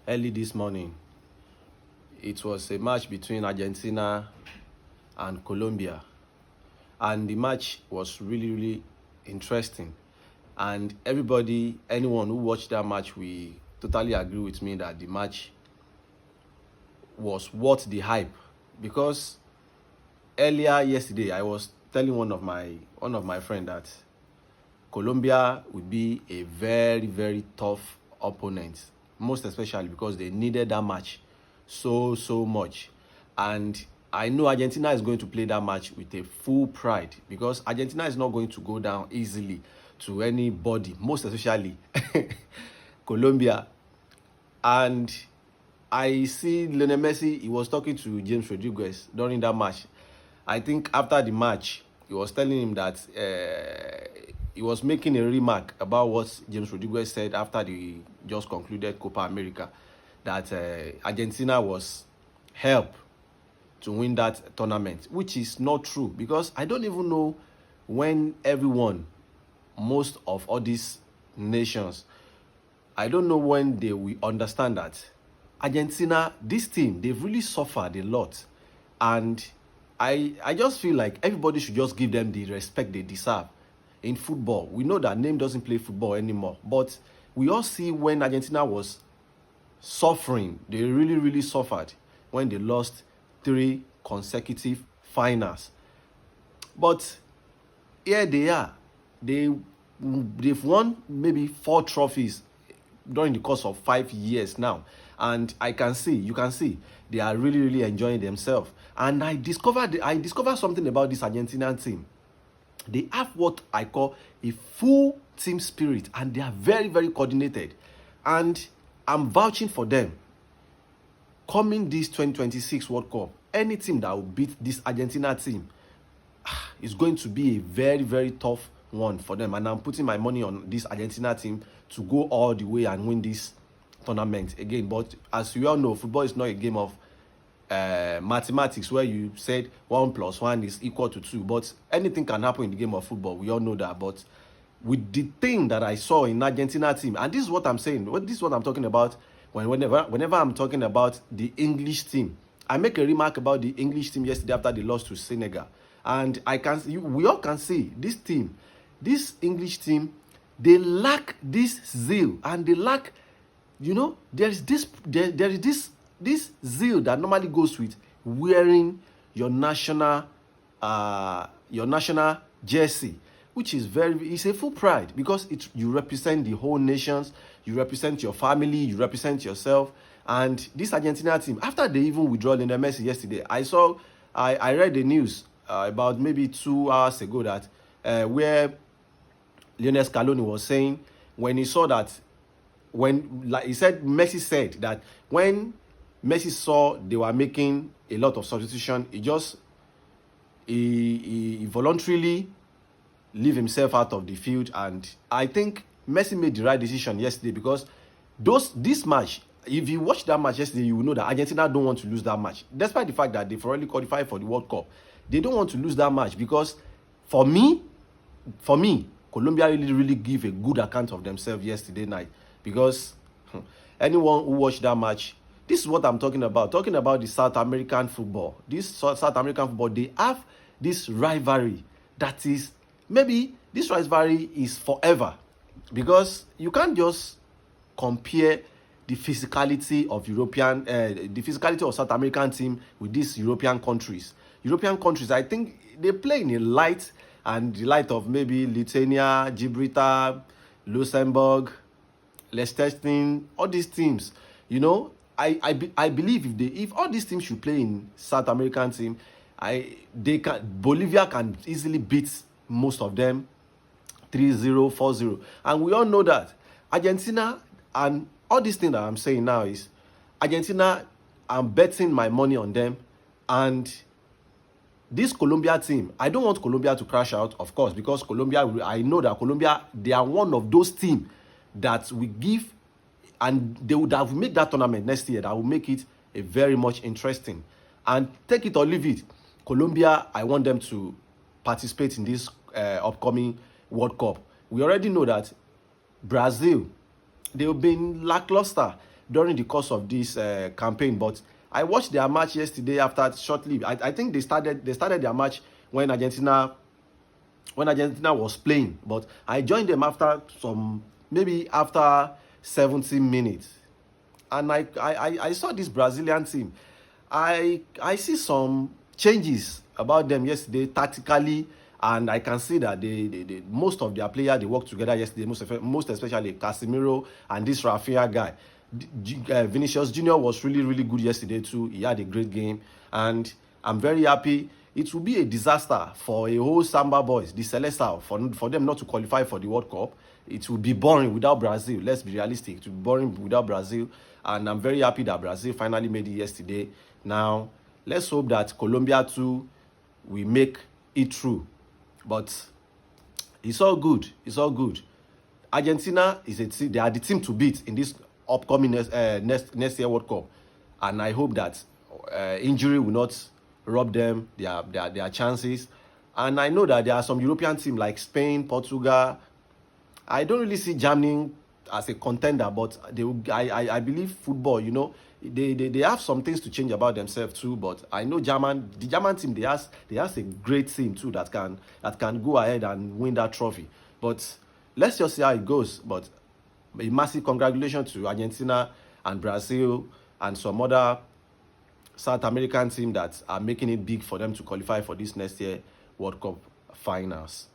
early this morning. It was a match between Argentina and Colombia, and the match was really interesting. And anyone who watched that match, we totally agree with me that the match was worth the hype, because earlier yesterday I was telling one of my friend that Colombia would be a very tough opponent, most especially because they needed that match so much. And I know Argentina is going to play that match with a full pride, because Argentina is not going to go down easily to anybody, most especially Colombia. And I see Lionel Messi, he was talking to James Rodriguez during that match. I think after the match, he was telling him that he was making a remark about what James Rodriguez said after the just concluded Copa America, that Argentina was helped to win that tournament, which is not true, because I don't even know when most of all these nations, I don't know when they will understand that Argentina, this team, they've really suffered a lot. And I just feel like everybody should just give them the respect they deserve in football. We know that name doesn't play football anymore, but we all see when Argentina was suffering, they really suffered when they lost 3 consecutive finals. But here they are. They've won maybe 4 trophies during the course of 5 years now, and you can see they are really enjoying themselves. And I discovered something about this Argentinian team. They have what I call a full team spirit, and they are very coordinated. And I'm vouching for them coming this 2026 World Cup. Any team that will beat this Argentina team is going to be a very tough one for them. And I'm putting my money on this Argentina team to go all the way and win this tournament again. But as we all know, football is not a game of mathematics where you said 1 + 1 is equal to 2. But anything can happen in the game of football. We all know that. But with the thing that I saw in Argentina team, and this is what I'm saying, this is what I'm talking about whenever I'm talking about the English team. I make a remark about the English team yesterday after they lost to Senegal. And we all can see this team, this English team, they lack this zeal, and they lack, there is this zeal that normally goes with wearing your national jersey, which is it's a full pride, because you represent the whole nations, you represent your family, you represent yourself. And this Argentina team, after they even withdraw Lionel Messi yesterday, I read the news about maybe 2 hours ago that where Lionel Scaloni was saying, when he saw that, Messi said that when Messi saw they were making a lot of substitution, he voluntarily leave himself out of the field. And I think Messi made the right decision yesterday, because this match, if you watch that match yesterday, you will know that Argentina don't want to lose that match, despite the fact that they've already qualified for the World Cup. They don't want to lose that match, because for me, Colombia really give a good account of themselves yesterday night. Because anyone who watched that match, this is what I'm talking about the South American football. This South American football, they have this rivalry that is, maybe this rivalry is forever, because you can't just compare the physicality of South American team with these European countries. I think they play in a light, and the light of maybe Lithuania, Gibraltar, Luxembourg, Liechtenstein, all these teams. I believe if all these teams should play in South American team, Bolivia can easily beat most of them 3-0, 4-0. And we all know that Argentina, and all these things that I'm saying now is Argentina, I'm betting my money on them. And this Colombia team, I don't want Colombia to crash out, of course, because I know that Colombia, they are one of those teams that we give, and they would have made that tournament next year, that will make it a very much interesting. And take it or leave it, Colombia, I want them to participate in this upcoming World Cup. We already know that Brazil, they've been lackluster. during the course of this campaign, but I watched their match yesterday after shortly. I think they started their match when Argentina was playing, but I joined them after maybe after 70 minutes, and I saw this Brazilian team. I see some changes about them yesterday tactically, and I can see that they most of their players, they work together yesterday, most especially Casemiro and this Rafinha guy. Vinicius Junior was really good yesterday too. He had a great game, and I'm very happy. It will be a disaster for a whole Samba boys, the Celeste, for them not to qualify for the World Cup. It will be boring without Brazil. Let's be realistic. It will be boring without Brazil, and I'm very happy that Brazil finally made it yesterday. Now, let's hope that Colombia too will make it through. But it's all good. It's all good. Argentina is a team. They are the team to beat in this upcoming next year World Cup, and I hope that injury will not rob them their chances. And I know that there are some European teams like Spain, Portugal. I don't really see Germany as a contender, but I believe football, they have some things to change about themselves too. But I know the German team, they has a great team too that can go ahead and win that trophy. But let's just see how it goes. But a massive congratulations to Argentina and Brazil and some other South American team that are making it big for them to qualify for this next year World Cup finals.